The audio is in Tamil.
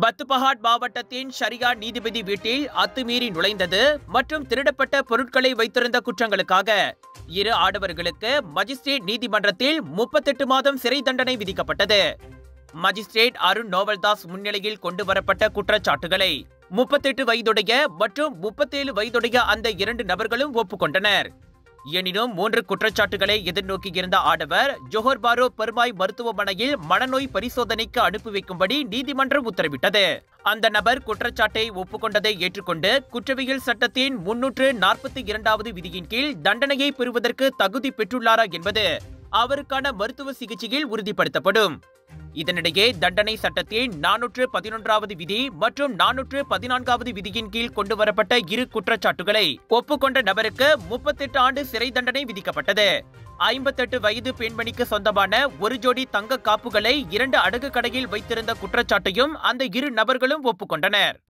பத்துபஹாட் மாவட்டத்தின் ஷரியா நீதிபதி வீட்டில் அத்துமீறி நுழைந்தது மற்றும் திருடப்பட்ட பொருட்களை வைத்திருந்த குற்றங்களுக்காக இரு ஆடவர்களுக்கு மஜிஸ்ட்ரேட் நீதிமன்றத்தில் 38 மாதம் சிறை தண்டனை விதிக்கப்பட்டது. மஜிஸ்ட்ரேட் அருண் நோவல்தாஸ் முன்னிலையில் கொண்டு வரப்பட்ட குற்றச்சாட்டுகளை 38 வயதுடைய மற்றும் 37 வயதுடைய அந்த இரண்டு நபர்களும் ஒப்புக்கொண்டனர். எனினும் 3 குற்றச்சாட்டுகளை எதிர்நோக்கியிருந்த ஆடவர் ஜோஹர் பாரு பெருமாய் மருத்துவமனையில் மனநோய் பரிசோதனைக்கு அனுப்பி வைக்கும்படி நீதிமன்றம் உத்தரவிட்டது. அந்த நபர் குற்றச்சாட்டை ஒப்புக்கொண்டதை ஏற்றுக்கொண்டு குற்றவியல் சட்டத்தின் 342வது விதியின் கீழ் தண்டனையை பெறுவதற்கு தகுதி பெற்றுள்ளாரா என்பது அவருக்கான மருத்துவ சிகிச்சையில் உறுதிப்படுத்தப்படும். இதனிடையே தண்டனை சட்டத்தின் 411வது விதி மற்றும் 414வது விதியின் கீழ் கொண்டு வரப்பட்ட இரு குற்றச்சாட்டுகளை ஒப்புக்கொண்ட நபருக்கு 38 ஆண்டு சிறை தண்டனை விதிக்கப்பட்டது. 58 வயது பெண்மணிக்கு சொந்தமான ஒரு ஜோடி தங்க காப்புகளை 2 அடகு கடையில் வைத்திருந்த குற்றச்சாட்டையும் அந்த இரு நபர்களும் ஒப்புக்கொண்டனர்.